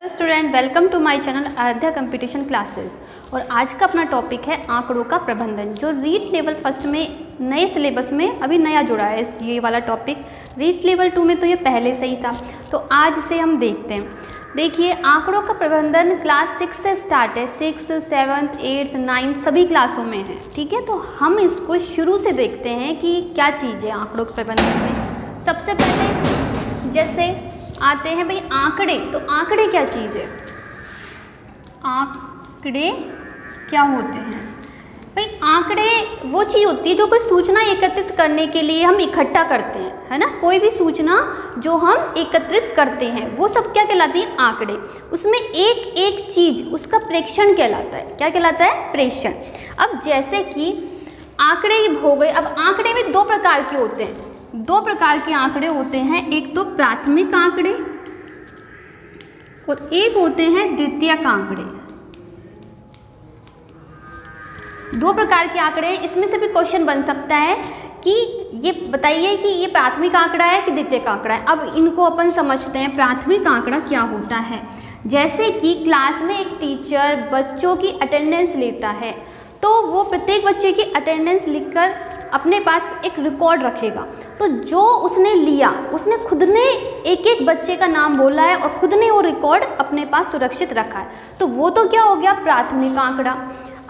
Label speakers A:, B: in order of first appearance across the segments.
A: Student, welcome to my channel Aradhya competition classes. और आज का अपना टॉपिक है आंकड़ों का प्रबंधन, जो रीट लेवल फर्स्ट में नए सिलेबस में अभी नया जुड़ा है। ये वाला टॉपिक रीट लेवल 2 में तो ये पहले से ही था, तो आज इसे हम देखते हैं। देखिए, आंकड़ों का प्रबंधन क्लास 6 से स्टार्ट है। 6, 7, 8, 9 सभी क्लासों में है। ठीक है, तो हम इसको शुरू से देखते हैं कि क्या चीज़ है आंकड़ों के प्रबंधन में। सबसे पहले जैसे आते हैं भाई आंकड़े, तो आंकड़े क्या चीज़ है? आंकड़े क्या होते हैं भाई? आंकड़े वो चीज़ होती है जो कोई सूचना एकत्रित करने के लिए हम इकट्ठा करते हैं, है ना। कोई भी सूचना जो हम एकत्रित करते हैं वो सब क्या कहलाती है? आंकड़े। उसमें एक एक चीज उसका प्रेक्षण कहलाता है। क्या कहलाता है? प्रेक्षण। अब जैसे कि आंकड़े हो गए। अब आंकड़े में दो प्रकार के होते हैं। दो प्रकार के आंकड़े होते हैं, एक तो प्राथमिक आंकड़े और एक होते हैं द्वितीयक आंकड़े। दो प्रकार के आंकड़े, इसमें से भी क्वेश्चन बन सकता है कि ये बताइए कि ये प्राथमिक आंकड़ा है कि द्वितीयक आंकड़ा है। अब इनको अपन समझते हैं। प्राथमिक आंकड़ा क्या होता है? जैसे कि क्लास में एक टीचर बच्चों की अटेंडेंस लेता है, तो वो प्रत्येक बच्चे की अटेंडेंस लिखकर अपने पास एक रिकॉर्ड रखेगा। तो जो उसने लिया, उसने खुद ने एक एक बच्चे का नाम बोला है और खुद ने वो रिकॉर्ड अपने पास सुरक्षित रखा है, तो वो तो क्या हो गया? प्राथमिक आंकड़ा।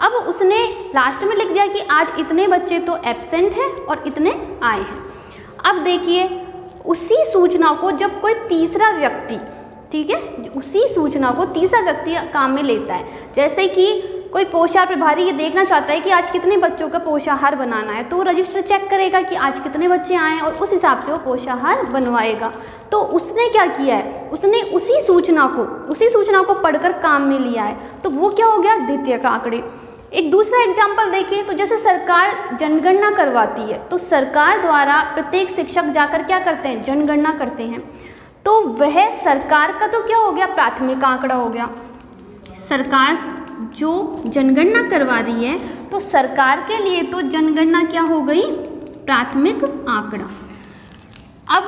A: अब उसने लास्ट में लिख दिया कि आज इतने बच्चे तो एब्सेंट हैं और इतने आए हैं। अब देखिए, उसी सूचना को जब कोई तीसरा व्यक्ति, ठीक है, उसी सूचना को तीसरा व्यक्ति काम में लेता है। जैसे कि कोई पोषाहार प्रभारी ये देखना चाहता है कि आज कितने बच्चों का पोषाहार बनाना है, तो वो रजिस्टर चेक करेगा कि आज कितने बच्चे आए हैं और उस हिसाब से वो पोषाहार बनवाएगा। तो उसने क्या किया है? उसने उसी सूचना को पढ़कर काम में लिया है, तो वो क्या हो गया? द्वितीयक आंकड़े। एक दूसरा एग्जाम्पल देखिए, तो जैसे सरकार जनगणना करवाती है, तो सरकार द्वारा प्रत्येक शिक्षक जाकर क्या करते हैं? जनगणना करते हैं। तो वह सरकार का तो क्या हो गया? प्राथमिक आंकड़ा हो गया। सरकार जो जनगणना करवा रही है, तो सरकार के लिए तो जनगणना क्या हो गई? प्राथमिक आंकड़ा। अब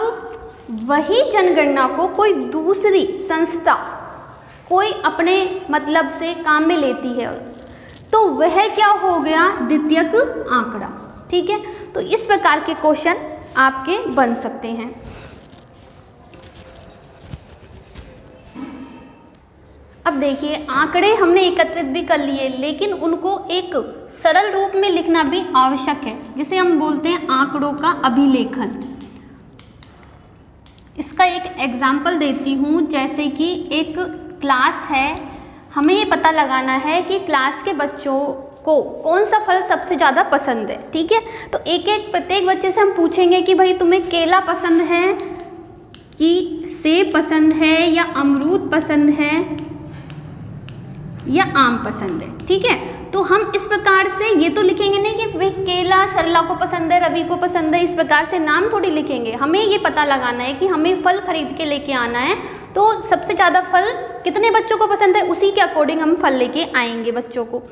A: वही जनगणना को कोई दूसरी संस्था कोई अपने मतलब से काम में लेती है, तो वह क्या हो गया? द्वितीयक आंकड़ा। ठीक है, तो इस प्रकार के क्वेश्चन आपके बन सकते हैं। अब देखिए, आंकड़े हमने एकत्रित भी कर लिए, लेकिन उनको एक सरल रूप में लिखना भी आवश्यक है, जिसे हम बोलते हैं आंकड़ों का अभिलेखन। इसका एक एग्जाम्पल देती हूँ। जैसे कि एक क्लास है, हमें ये पता लगाना है कि क्लास के बच्चों को कौन सा फल सबसे ज़्यादा पसंद है। ठीक है, तो प्रत्येक बच्चे से हम पूछेंगे कि भाई तुम्हें केला पसंद है कि सेब पसंद है या अमरूद पसंद है या आम पसंद है। ठीक है, तो हम इस प्रकार से ये तो लिखेंगे नहीं कि भाई केला सरला को पसंद है, रवि को पसंद है, इस प्रकार से नाम थोड़ी लिखेंगे। हमें ये पता लगाना है कि हमें फल खरीद के लेके आना है, तो सबसे ज़्यादा फल कितने बच्चों को पसंद है, उसी के अकॉर्डिंग हम फल लेके आएंगे बच्चों को।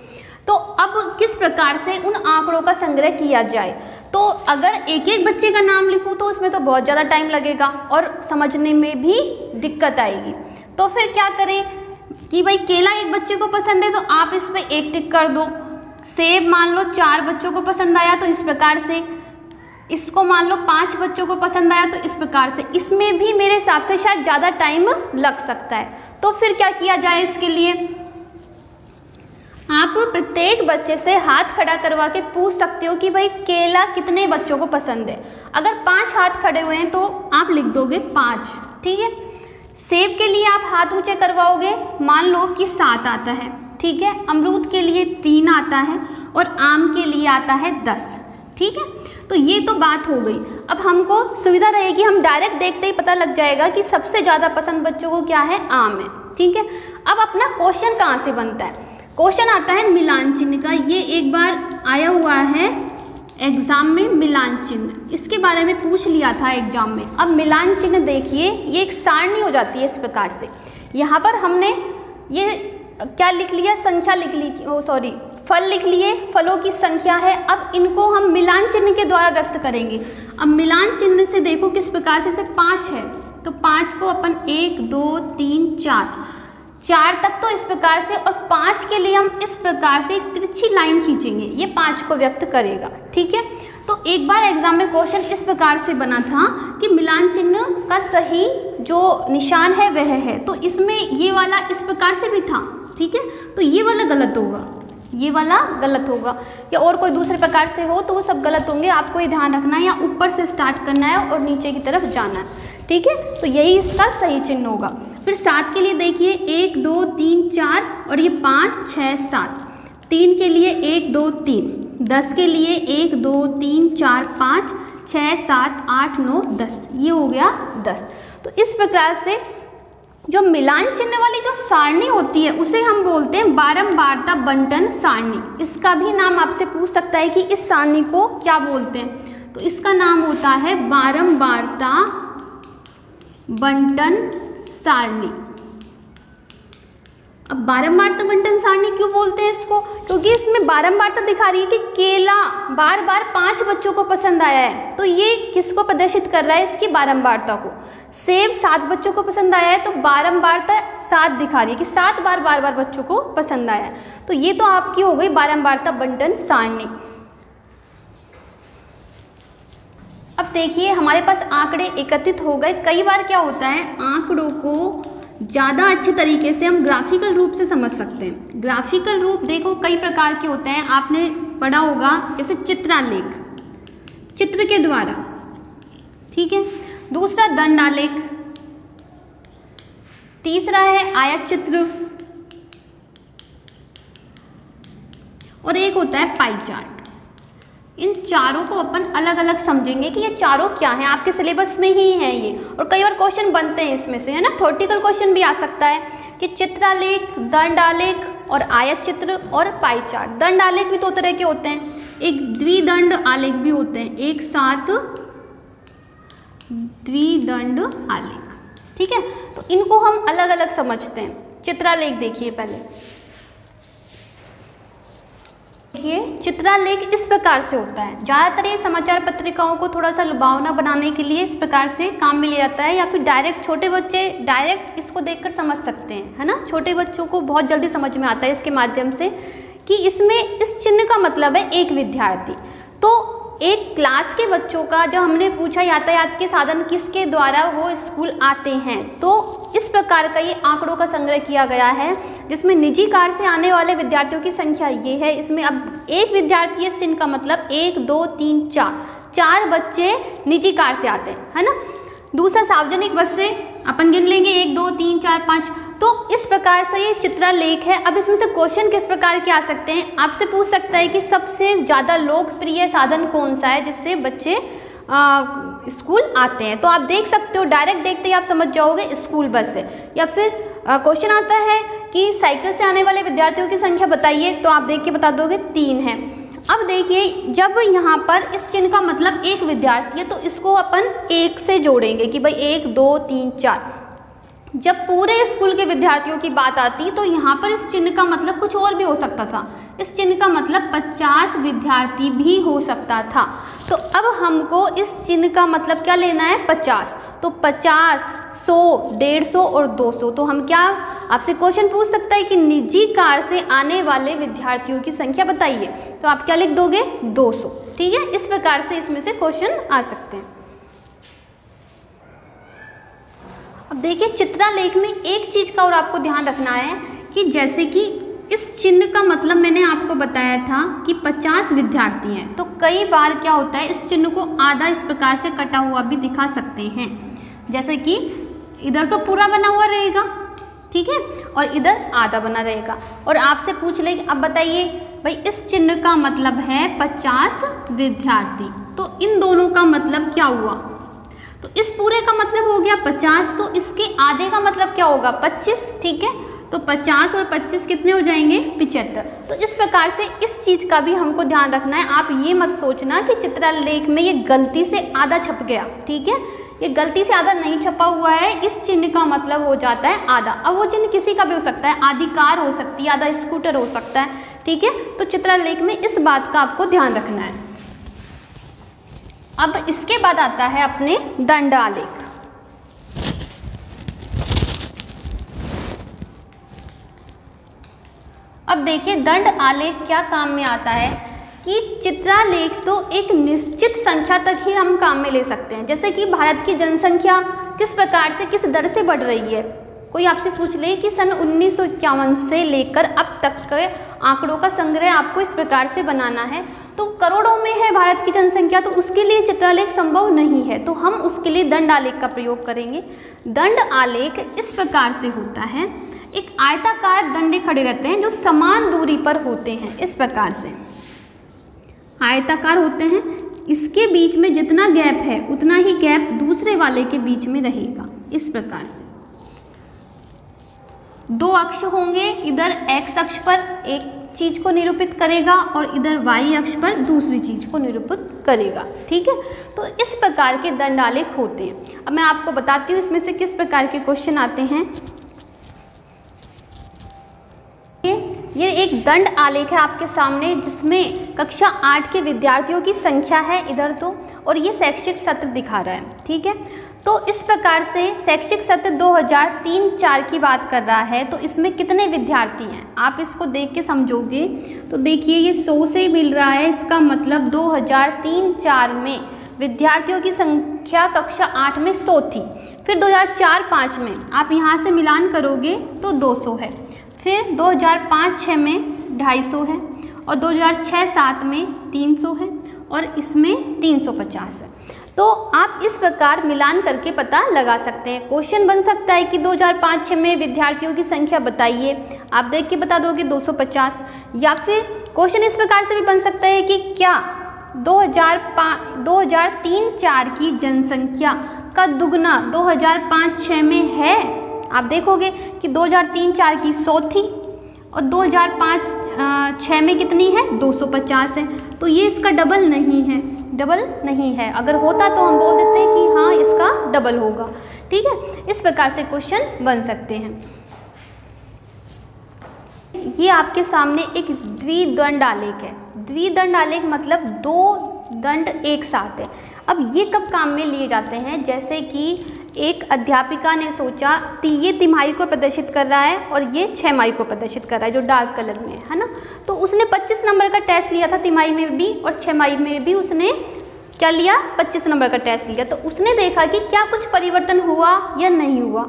A: तो अब किस प्रकार से उन आंकड़ों का संग्रह किया जाए? तो अगर एक एक बच्चे का नाम लिखूँ तो उसमें तो बहुत ज़्यादा टाइम लगेगा और समझने में भी दिक्कत आएगी। तो फिर क्या करें कि भाई केला एक बच्चे को पसंद है, तो आप इस पे एक टिक कर दो। सेब मान लो 4 बच्चों को पसंद आया, तो इस प्रकार से। इसको मान लो 5 बच्चों को पसंद आया, तो इस प्रकार से। इसमें भी मेरे हिसाब से शायद ज़्यादा टाइम लग सकता है। तो फिर क्या किया जाए इसके लिए? आप प्रत्येक बच्चे से हाथ खड़ा करवा के पूछ सकते हो कि भाई केला कितने बच्चों को पसंद है। अगर 5 हाथ खड़े हुए हैं तो आप लिख दोगे 5। ठीक है, सेब के लिए आप हाथ ऊंचे करवाओगे, मान लो कि 7 आता है। ठीक है, अमरूद के लिए 3 आता है और आम के लिए आता है 10। ठीक है, तो ये तो बात हो गई। अब हमको सुविधा रहेगी, हम डायरेक्ट देखते ही पता लग जाएगा कि सबसे ज़्यादा पसंद बच्चों को क्या है? आम है। ठीक है, अब अपना क्वेश्चन कहाँ से बनता है? क्वेश्चन आता है मिलान चिन्ह का। ये एक बार आया हुआ है एग्जाम में, मिलान चिन्ह, इसके बारे में पूछ लिया था एग्जाम में। अब मिलान चिन्ह देखिए, ये एक सारणी हो जाती है इस प्रकार से। यहाँ पर हमने ये क्या लिख लिया? संख्या लिख ली, फल लिख लिए, फलों की संख्या है। अब इनको हम मिलान चिन्ह के द्वारा व्यक्त करेंगे। अब मिलान चिन्ह से देखो किस प्रकार से 5 है, तो 5 को अपन 1, 2, 3, 4 4 तक तो इस प्रकार से, और 5 के लिए हम इस प्रकार से एक तिरछी लाइन खींचेंगे, ये 5 को व्यक्त करेगा। ठीक है, तो एक बार एग्जाम में क्वेश्चन इस प्रकार से बना था कि मिलान चिन्ह का सही जो निशान है वह है, तो इसमें ये वाला इस प्रकार से भी था। ठीक है, तो ये वाला गलत होगा, ये वाला गलत होगा, या और कोई दूसरे प्रकार से हो तो वो सब गलत होंगे। आपको ये ध्यान रखना है, या ऊपर से स्टार्ट करना है और नीचे की तरफ जाना है। ठीक है, तो यही इसका सही चिन्ह होगा। फिर 7 के लिए देखिए 1 2 3 4 और ये 5 6 7, 3 के लिए 1 2 3, 10 के लिए 1 2 3 4 5 6 7 8 9 10, ये हो गया 10। तो इस प्रकार से जो मिलान चिन्ह वाली जो सारणी होती है उसे हम बोलते हैं बारंबारता बंटन सारणी। इसका भी नाम आपसे पूछ सकता है कि इस सारणी को क्या बोलते हैं, तो इसका नाम होता है बारंबारता बंटन सारणी। अब बारंबारता बंटन सारणी क्यों बोलते हैं इसको, क्योंकि इसमें बारंबारता दिखा रही है कि केला बार बार 5 बच्चों को पसंद आया है, तो ये किसको प्रदर्शित कर रहा है, इसकी बारंबारता को। सेब 7 बच्चों को पसंद आया है, तो बारंबारता 7 दिखा रही है कि 7 बार बार बार बच्चों को पसंद आया है, तो ये तो आपकी हो गई बारंबारता बंटन सारणी। अब देखिए हमारे पास आंकड़े एकत्रित हो गए। कई बार क्या होता है, आंकड़ों को ज़्यादा अच्छे तरीके से हम ग्राफिकल रूप से समझ सकते हैं। ग्राफिकल रूप देखो कई प्रकार के होते हैं, आपने पढ़ा होगा, जैसे चित्रालेख, चित्र के द्वारा। ठीक है, दूसरा दंडालेख, तीसरा है आयत चित्र, और एक होता है पाई चार्ट। इन चारों को अपन अलग अलग समझेंगे कि ये चारों क्या हैं, आपके सिलेबस में ही है ये, और कई बार क्वेश्चन बनते हैं इसमें से, है ना। थ्योरेटिकल क्वेश्चन भी आ सकता है कि चित्रालेख, दंडालेख और आयत चित्र और पाई चार्ट। दंडालेख भी 2 तरह के होते हैं, एक द्विदंड आलेख भी होते हैं, एक साथ द्विदंड आलेख। ठीक है, तो इनको हम अलग अलग समझते हैं। चित्रालेख देखिए पहले, देखिए चित्रालेख इस प्रकार से होता है। ज़्यादातर ये समाचार पत्रिकाओं को थोड़ा सा लुभावना बनाने के लिए इस प्रकार से काम में लिया जाता है, या फिर डायरेक्ट छोटे बच्चे डायरेक्ट इसको देखकर समझ सकते हैं, है ना। छोटे बच्चों को बहुत जल्दी समझ में आता है इसके माध्यम से कि इसमें इस चिन्ह का मतलब है एक विद्यार्थी। तो एक क्लास के बच्चों का जब हमने पूछा यातायात के साधन किसके द्वारा वो स्कूल आते हैं, तो इस प्रकार का ये आंकड़ों का संग्रह किया गया है, जिसमें निजी कार से आने वाले विद्यार्थियों की संख्या ये है। इसमें अब एक विद्यार्थी है, इस चिन्ह का मतलब 1 2 3 4 बच्चे निजी कार से आते हैं, है ना। दूसरा सार्वजनिक बस से अपन गिन लेंगे 1 2 3 4 5। तो इस प्रकार से ये चित्रालेख है। अब इसमें से क्वेश्चन किस प्रकार के आ सकते हैं, आपसे पूछ सकता है कि सबसे ज़्यादा लोकप्रिय साधन कौन सा है जिससे बच्चे स्कूल आते हैं। तो आप देख सकते हो, डायरेक्ट देखते ही आप समझ जाओगे स्कूल बस है। या फिर क्वेश्चन आता है कि साइकिल से आने वाले विद्यार्थियों की संख्या बताइए, तो आप देख के बता दोगे 3 है। अब देखिए, जब यहाँ पर इस चिन्ह का मतलब एक विद्यार्थी है, तो इसको अपन 1 से जोड़ेंगे कि भाई 1 2 3 4। जब पूरे स्कूल के विद्यार्थियों की बात आती तो यहाँ पर इस चिन्ह का मतलब कुछ और भी हो सकता था। इस चिन्ह का मतलब 50 विद्यार्थी भी हो सकता था। तो अब हमको इस चिन्ह का मतलब क्या लेना है, 50। तो 50, 100, 150 और 200। तो हम क्या, आपसे क्वेश्चन पूछ सकता है कि निजी कार से आने वाले विद्यार्थियों की संख्या बताइए, तो आप क्या लिख दोगे, 200। ठीक है, इस प्रकार से इसमें से क्वेश्चन आ सकते हैं। अब देखिए, चित्रालेख में एक चीज का और आपको ध्यान रखना है कि जैसे कि इस चिन्ह का मतलब मैंने आपको बताया था कि 50 विद्यार्थी हैं, तो कई बार क्या होता है, इस चिन्ह को आधा इस प्रकार से कटा हुआ भी दिखा सकते हैं। जैसे कि इधर तो पूरा बना हुआ रहेगा, ठीक है, और इधर आधा बना रहेगा, और आपसे पूछ ले अब बताइए भाई इस चिन्ह का मतलब है 50 विद्यार्थी, तो इन दोनों का मतलब क्या हुआ। तो इस पूरे का मतलब हो गया 50, तो इसके आधे का मतलब क्या होगा, 25। ठीक है, तो 50 और 25 कितने हो जाएंगे, 75। तो इस प्रकार से इस चीज़ का भी हमको ध्यान रखना है। आप ये मत सोचना कि चित्रालेख में ये गलती से आधा छप गया, ठीक है, ये गलती से आधा नहीं छपा हुआ है। इस चिन्ह का मतलब हो जाता है आधा। अब वो चिन्ह किसी का भी हो सकता है, आधी कार हो सकती है, आधा स्कूटर हो सकता है, ठीक है। तो चित्रालेख में इस बात का आपको ध्यान रखना है। अब इसके बाद आता है अपने दंडालेख। अब देखिए दंड आलेख क्या काम में आता है कि चित्रालेख तो एक निश्चित संख्या तक ही हम काम में ले सकते हैं। जैसे कि भारत की जनसंख्या किस प्रकार से किस दर से बढ़ रही है, कोई आपसे पूछ ले कि सन 1951 से लेकर अब तक के आंकड़ों का संग्रह आपको इस प्रकार से बनाना है, तो करोड़ों में है भारत की जनसंख्या, तो उसके लिए चित्रालेख संभव नहीं है, तो हम उसके लिए दंड आलेख का प्रयोग करेंगे। दंड आलेख इस प्रकार से होता है, एक आयताकार डंडे खड़े रहते हैं जो समान दूरी पर होते हैं, इस प्रकार से आयताकार होते हैं। इसके बीच में जितना गैप है उतना ही गैप दूसरे वाले के बीच में रहेगा, इस प्रकार से। दो अक्ष होंगे, इधर x अक्ष पर एक चीज को निरूपित करेगा और इधर y अक्ष पर दूसरी चीज को निरूपित करेगा, ठीक है। तो इस प्रकार के दंड आलेख होते हैं। अब मैं आपको बताती हूँ इसमें से किस प्रकार के क्वेश्चन आते हैं। ये एक दंड आलेख है आपके सामने, जिसमें कक्षा 8 के विद्यार्थियों की संख्या है इधर तो, और ये शैक्षिक सत्र दिखा रहा है, ठीक है। तो इस प्रकार से शैक्षिक सत्र 2003-04 की बात कर रहा है, तो इसमें कितने विद्यार्थी हैं आप इसको देख के समझोगे। तो देखिए ये 100 से मिल रहा है, इसका मतलब 2003-04 में विद्यार्थियों की संख्या कक्षा 8 में 100 थी। फिर 2004-05 में आप यहाँ से मिलान करोगे तो 200 है, फिर 2005-06 में 250 है, और 2006-07 में 300 है, और इसमें 350 है। तो आप इस प्रकार मिलान करके पता लगा सकते हैं। क्वेश्चन बन सकता है कि 2005-06 में विद्यार्थियों की संख्या बताइए, आप देख के बता दोगे 250। या फिर क्वेश्चन इस प्रकार से भी बन सकता है कि क्या 2003-04 की जनसंख्या का दुगना 2005-06 में है। आप देखोगे कि 2003-04 की 100 थी और 2005-06 में कितनी है, 250 है। तो ये इसका डबल नहीं है, डबल नहीं है। अगर होता तो हम बोल देते हैं कि हाँ इसका डबल होगा, ठीक है। इस प्रकार से क्वेश्चन बन सकते हैं। ये आपके सामने एक द्विदंड आलेख है। द्विदंड आलेख मतलब दो दंड एक साथ है। अब ये कब काम में लिए जाते हैं, जैसे कि एक अध्यापिका ने सोचा ये तिमाही को प्रदर्शित कर रहा है और ये 6 माही को प्रदर्शित कर रहा है, जो डार्क कलर में है ना। तो उसने 25 नंबर का टेस्ट लिया था तिमाही में भी, और 6 माही में भी उसने क्या लिया, 25 नंबर का टेस्ट लिया। तो उसने देखा कि क्या कुछ परिवर्तन हुआ या नहीं हुआ,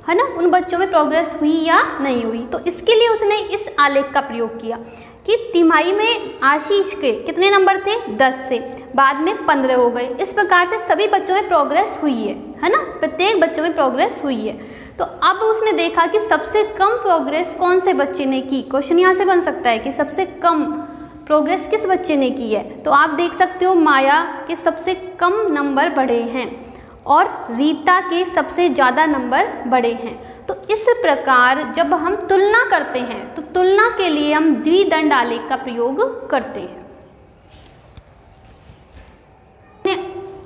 A: है ना, उन बच्चों में प्रोग्रेस हुई या नहीं हुई। तो इसके लिए उसने इस आलेख का प्रयोग किया कि तिमाही में आशीष के कितने नंबर थे, 10 थे, बाद में 15 हो गए। इस प्रकार से सभी बच्चों में प्रोग्रेस हुई है ना, प्रत्येक बच्चों में प्रोग्रेस हुई है। तो अब उसने देखा कि सबसे कम प्रोग्रेस कौन से बच्चे ने की। क्वेश्चन यहाँ से बन सकता है कि सबसे कम प्रोग्रेस किस बच्चे ने की है। तो आप देख सकते हो माया के सबसे कम नंबर बढ़े हैं और रीता के सबसे ज़्यादा नंबर बढ़े हैं। तो इस प्रकार जब हम तुलना करते हैं तो तुलना के लिए हम द्विदंड आलेख का प्रयोग करते हैं।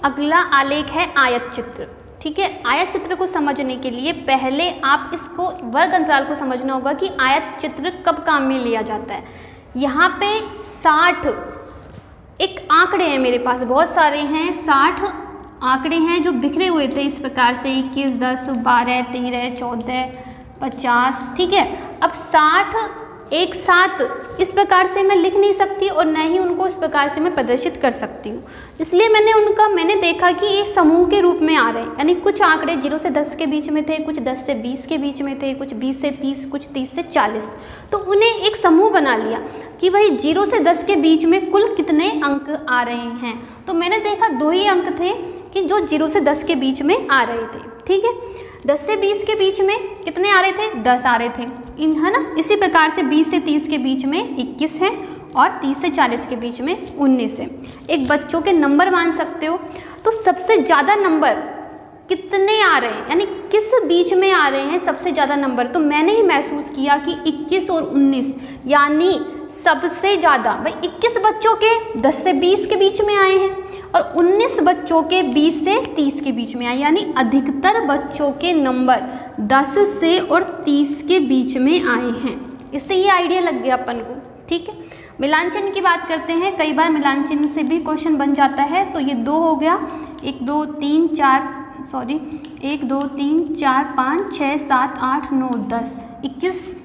A: अगला आलेख है आयत चित्र, ठीक है। आयत चित्र को समझने के लिए पहले आप इसको वर्ग अंतराल को समझना होगा कि आयत चित्र कब काम में लिया जाता है। यहाँ पे 60 एक आंकड़े हैं मेरे पास, बहुत सारे हैं, 60 आंकड़े हैं जो बिखरे हुए थे इस प्रकार से 21, 10, 12, 13, 14, 50, ठीक है। अब 60 एक साथ इस प्रकार से मैं लिख नहीं सकती और न ही उनको इस प्रकार से मैं प्रदर्शित कर सकती हूँ, इसलिए मैंने देखा कि ये समूह के रूप में आ रहे हैं। यानी कुछ आंकड़े 0 से 10 के बीच में थे, कुछ 10 से 20 के बीच में थे, कुछ 20 से 30, कुछ 30 से 40। तो उन्हें एक समूह बना लिया कि भाई 0 से 10 के बीच में कुल कितने अंक आ रहे हैं। तो मैंने देखा 2 ही अंक थे कि जो 0 से 10 के बीच में आ रहे थे, ठीक है। 10 से 20 के बीच में कितने आ रहे थे, 10 आ रहे थे, है ना। इसी प्रकार से 20 से 30 के बीच में 21 है और 30 से 40 के बीच में 19 है। एक बच्चों के नंबर मान सकते हो। तो सबसे ज़्यादा नंबर कितने आ रहे हैं, यानी किस बीच में आ रहे हैं सबसे ज़्यादा नंबर। तो मैंने ही महसूस किया कि 21 और 19, यानी सबसे ज़्यादा भाई 21 बच्चों के 10 से 20 के बीच में आए हैं और 19 बच्चों के 20 से 30 के बीच में आए, यानी अधिकतर बच्चों के नंबर 10 से और 30 के बीच में आए हैं। इससे ये आइडिया लग गया अपन को, ठीक है। मिलान चिन्ह की बात करते हैं, कई बार मिलान चिन्ह से भी क्वेश्चन बन जाता है। तो ये 2 हो गया, 1 2 3 4 1 2 3 4 5 6 7 8 9 10 21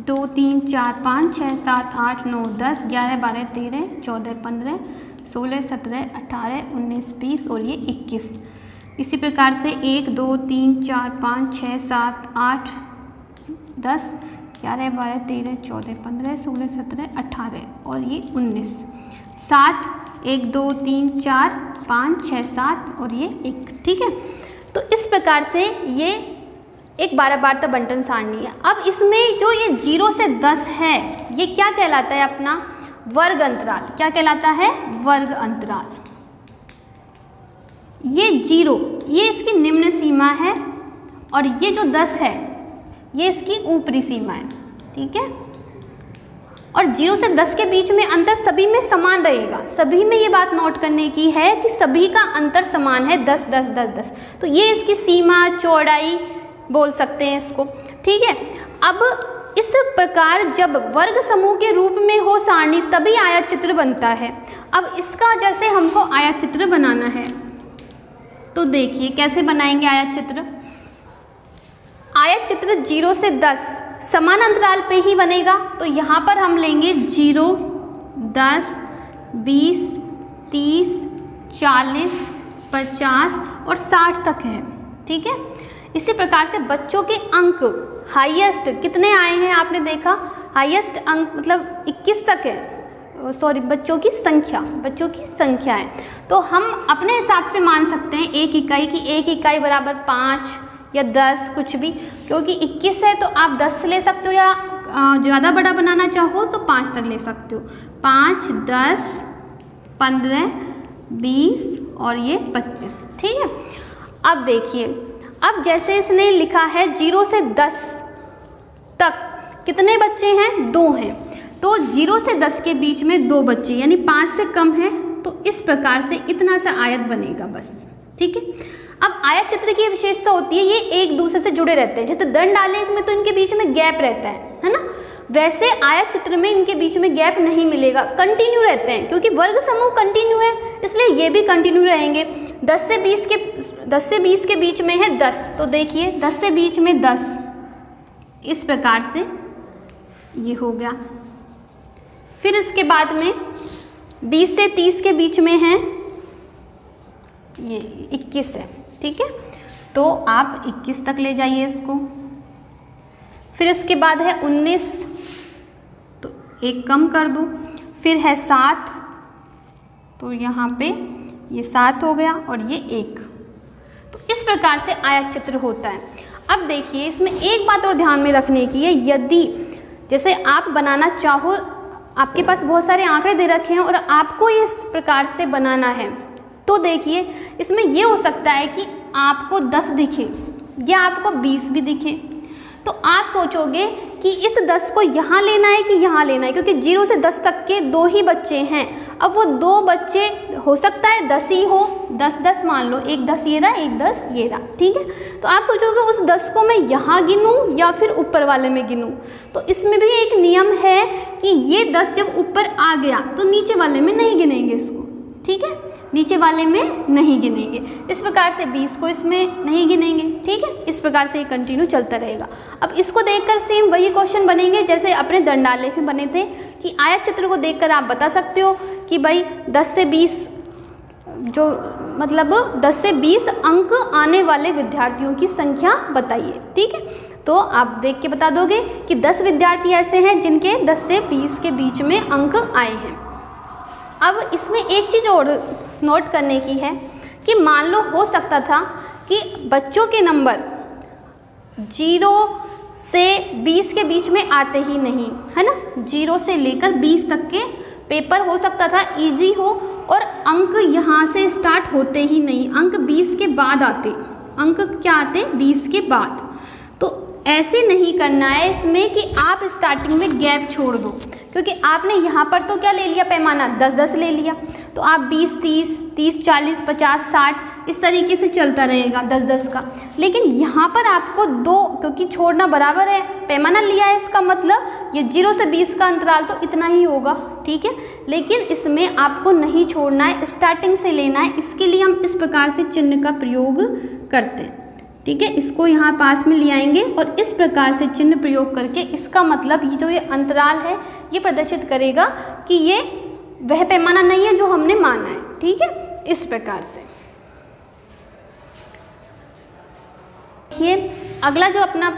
A: 2 3 4 5 6 7 8 9 10 11 12 13 14 15 16 17 18 19 20 और ये 21। इसी प्रकार से 1 2 3 4 5 6 7 8 10 11 12 13 14 15 16 17 18 और ये 19। 7 1 2 3 4 5 6 7 और ये 1। ठीक है, तो इस प्रकार से ये एक 12 बार तक बंटन सारणी है। अब इसमें जो ये 0 से 10 है ये क्या कहलाता है? अपना वर्ग अंतराल। क्या कहलाता है? वर्ग अंतराल। ये 0 ये इसकी निम्न सीमा है और ये जो 10 है ये इसकी ऊपरी सीमा है। ठीक है, और 0 से 10 के बीच में अंतर सभी में समान रहेगा। सभी में ये बात नोट करने की है कि सभी का अंतर समान है 10 10 10 10। तो ये इसकी सीमा चौड़ाई बोल सकते हैं इसको। ठीक है, अब इस प्रकार जब वर्ग समूह के रूप में हो सारणी तभी आयत चित्र बनता है। अब इसका जैसे हमको आयत चित्र बनाना है तो देखिए कैसे बनाएंगे आयत चित्र। आयत चित्र 0 से 10 समान अंतराल पे ही बनेगा। तो यहाँ पर हम लेंगे 0 10 20 30 40 50 और 60 तक है। ठीक है, इसी प्रकार से बच्चों के अंक हाईएस्ट कितने आए हैं आपने देखा? हाईएस्ट अंक मतलब 21 तक है। सॉरी, बच्चों की संख्या है। तो हम अपने हिसाब से मान सकते हैं एक इकाई की, एक इकाई बराबर 5 या 10 कुछ भी, क्योंकि 21 है तो आप 10 ले सकते हो या ज़्यादा बड़ा बनाना चाहो तो 5 तक ले सकते हो। 5 10 15 20 और ये 25। ठीक है, अब देखिए, अब जैसे इसने लिखा है 0 से 10 तक कितने बच्चे हैं? 2 हैं। तो 0 से 10 के बीच में 2 बच्चे यानी 5 से कम है। तो इस प्रकार से इतना सा आयत बनेगा बस। ठीक है, अब आयत चित्र की विशेषता होती है ये एक दूसरे से जुड़े रहते हैं। जैसे दंड आलेख में तो इनके बीच में गैप रहता है ना, वैसे आयत चित्र में इनके बीच में गैप नहीं मिलेगा, कंटिन्यू रहते हैं। क्योंकि वर्ग समूह कंटिन्यू है इसलिए ये भी कंटिन्यू रहेंगे। 10 से 20 के बीच में है 10, तो देखिए 10 से बीच में 10, इस प्रकार से ये हो गया। फिर इसके बाद में 20 से 30 के बीच में है ये 21 है। ठीक है, तो आप 21 तक ले जाइए इसको। फिर इसके बाद है 19, तो एक कम कर दो। फिर है 7, तो यहाँ पे ये 7 हो गया और ये 1। तो इस प्रकार से आयत चित्र होता है। अब देखिए इसमें एक बात और ध्यान में रखने की है, यदि जैसे आप बनाना चाहो, आपके पास बहुत सारे आंकड़े दे रखे हैं और आपको इस प्रकार से बनाना है, तो देखिए इसमें ये हो सकता है कि आपको 10 दिखे या आपको 20 भी दिखे। तो आप सोचोगे कि इस 10 को यहाँ लेना है कि यहाँ लेना है, क्योंकि 0 से 10 तक के 2 ही बच्चे हैं। अब वो 2 बच्चे हो सकता है 10 ही हो, 10 10 मान लो, एक 10 ये रहा, एक 10 ये रहा। ठीक है, तो आप सोचोगे उस 10 को मैं यहाँ गिनूँ या फिर ऊपर वाले में गिनूँ। तो इसमें भी एक नियम है कि ये 10 जब ऊपर आ गया तो नीचे वाले में नहीं गिनेंगे इसको। ठीक है, नीचे वाले में नहीं गिनेंगे। इस प्रकार से 20 को इसमें नहीं गिनेंगे। ठीक है, इस प्रकार से ये कंटिन्यू चलता रहेगा। अब इसको देखकर सेम वही क्वेश्चन बनेंगे जैसे अपने दंडालेख में बने थे, कि आयत चित्र को देखकर आप बता सकते हो कि भाई 10 से 20 जो मतलब 10 से 20 अंक आने वाले विद्यार्थियों की संख्या बताइए। ठीक है, तो आप देख के बता दोगे कि 10 विद्यार्थी ऐसे हैं जिनके 10 से 20 के बीच में अंक आए हैं। अब इसमें एक चीज़ और नोट करने की है कि मान लो हो सकता था कि बच्चों के नंबर 0 से 20 के बीच में आते ही नहीं, है ना। 0 से लेकर 20 तक के पेपर हो सकता था इजी हो और अंक यहाँ से स्टार्ट होते ही नहीं, अंक 20 के बाद आते। अंक क्या आते? 20 के बाद। तो ऐसे नहीं करना है इसमें कि आप स्टार्टिंग में गैप छोड़ दो, क्योंकि आपने यहाँ पर तो क्या ले लिया पैमाना, 10-10 ले लिया, तो आप 20-30, 30-40, 50-60 इस तरीके से चलता रहेगा 10-10 का। लेकिन यहाँ पर आपको 2, क्योंकि छोड़ना बराबर है, पैमाना लिया है, इसका मतलब ये 0 से 20 का अंतराल तो इतना ही होगा। ठीक है, लेकिन इसमें आपको नहीं छोड़ना है, स्टार्टिंग से लेना है। इसके लिए हम इस प्रकार से चिन्ह का प्रयोग करते हैं। ठीक है, इसको यहाँ पास में ले आएंगे और इस प्रकार से चिन्ह प्रयोग करके इसका मतलब ये जो ये अंतराल है ये प्रदर्शित करेगा कि ये वह पैमाना नहीं है जो हमने माना है। ठीक है, इस प्रकार से। देखिए अगला जो अपना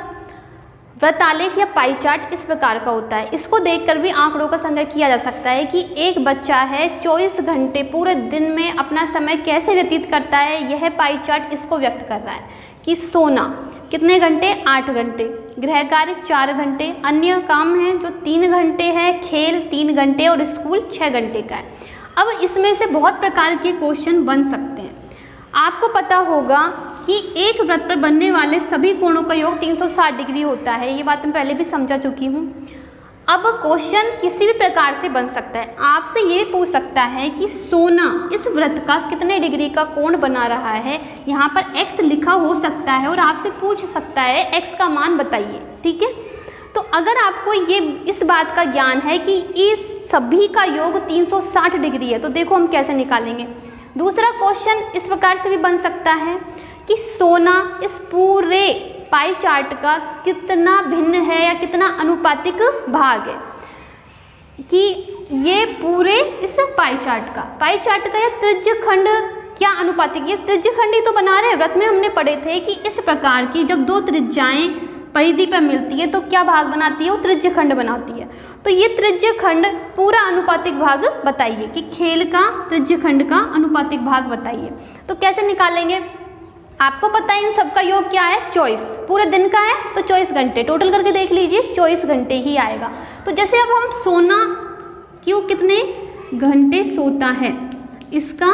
A: वृत्तालेख या पाई चार्ट इस प्रकार का होता है। इसको देखकर भी आंकड़ों का संग्रह किया जा सकता है कि एक बच्चा है 24 घंटे पूरे दिन में अपना समय कैसे व्यतीत करता है। यह पाई चार्ट इसको व्यक्त कर रहा है कि सोना कितने घंटे, 8 घंटे, गृह कार्य 4 घंटे, अन्य काम है जो 3 घंटे है, खेल 3 घंटे और स्कूल 6 घंटे का है। अब इसमें से बहुत प्रकार के क्वेश्चन बन सकते हैं। आपको पता होगा कि एक वृत्त पर बनने वाले सभी कोणों का योग 360 डिग्री होता है। ये बात मैं पहले भी समझा चुकी हूँ। अब क्वेश्चन किसी भी प्रकार से बन सकता है। आपसे ये पूछ सकता है कि सोना इस वृत्त का कितने डिग्री का कोण बना रहा है। यहाँ पर x लिखा हो सकता है और आपसे पूछ सकता है x का मान बताइए। ठीक है, तो अगर आपको ये इस बात का ज्ञान है कि इस सभी का योग 360 डिग्री है तो देखो हम कैसे निकालेंगे। दूसरा क्वेश्चन इस प्रकार से भी बन सकता है कि सोना इस पूरे पाई चार्ट का कितना भिन्न है या कितना अनुपातिक भाग है, कि ये पूरे इस पाई चार्ट का या त्रिज्य खंड क्या अनुपातिक। ये त्रिज्य खंड ही तो बना रहे हैं। वृत्त में हमने पढ़े थे कि इस प्रकार की जब दो त्रिज्याएं परिधि पर मिलती है तो क्या भाग बनाती है, वो त्रिज्य खंड बनाती है। तो ये त्रिज्य खंड पूरा अनुपातिक भाग बताइए कि खेल का त्रिज्य खंड का अनुपातिक भाग बताइए। तो कैसे निकालेंगे, आपको पता है इन सब का योग क्या है, 24। पूरे दिन का है तो 24 घंटे, टोटल करके देख लीजिए 24 घंटे ही आएगा। तो जैसे अब हम सोना क्यों कितने घंटे सोता है इसका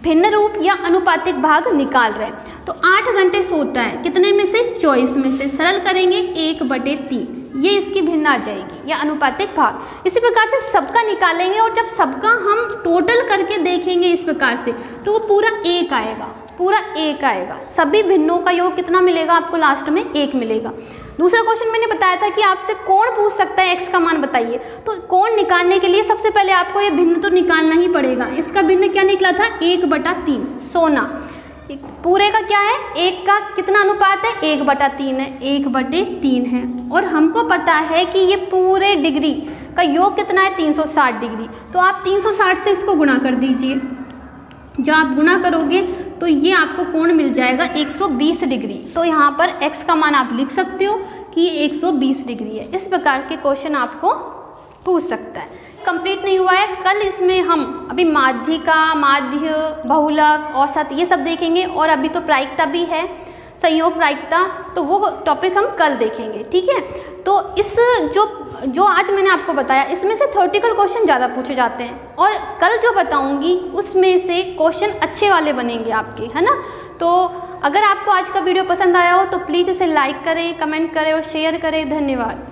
A: भिन्न रूप या अनुपातिक भाग निकाल रहे हैं। तो 8 घंटे सोता है, कितने में से, 24 में से। सरल करेंगे 1/3, ये इसकी भिन्न आ जाएगी या अनुपातिक भाग। इसी प्रकार से सबका निकालेंगे और जब सबका हम टोटल करके देखेंगे इस प्रकार से तो वो पूरा 1 आएगा, पूरा 1 आएगा। सभी भिन्नों का योग कितना मिलेगा आपको, लास्ट में 1 मिलेगा। दूसरा क्वेश्चन मैंने बताया था कि आपसे कोण पूछ सकता है, x का मान बताइए। तो कोण निकालने के लिए सबसे पहले आपको ये भिन्न तो निकालना ही पड़ेगा। इसका भिन्न क्या निकला था, 1/3। सोना पूरे का क्या है, 1 का कितना अनुपात है, 1/3 है, 1/3 है। और हमको पता है कि ये पूरे डिग्री का योग कितना है, 360 डिग्री। तो आप 360 से इसको गुणा कर दीजिए। जब आप गुणा करोगे तो ये आपको कोण मिल जाएगा 120 डिग्री। तो यहाँ पर x का मान आप लिख सकते हो कि ये 120 डिग्री है। इस प्रकार के क्वेश्चन आपको पूछ सकता है। कंप्लीट नहीं हुआ है, कल इसमें हम अभी माध्यिका, माध्य, बहुलक, औसत ये सब देखेंगे और अभी तो प्रायिकता भी है, संयोग प्रायिकता, तो वो टॉपिक हम कल देखेंगे। ठीक है, तो इस जो आज मैंने आपको बताया इसमें से थ्योरेटिकल क्वेश्चन ज़्यादा पूछे जाते हैं और कल जो बताऊंगी उसमें से क्वेश्चन अच्छे वाले बनेंगे आपके, है ना। तो अगर आपको आज का वीडियो पसंद आया हो तो प्लीज़ इसे लाइक करें, कमेंट करें और शेयर करें। धन्यवाद।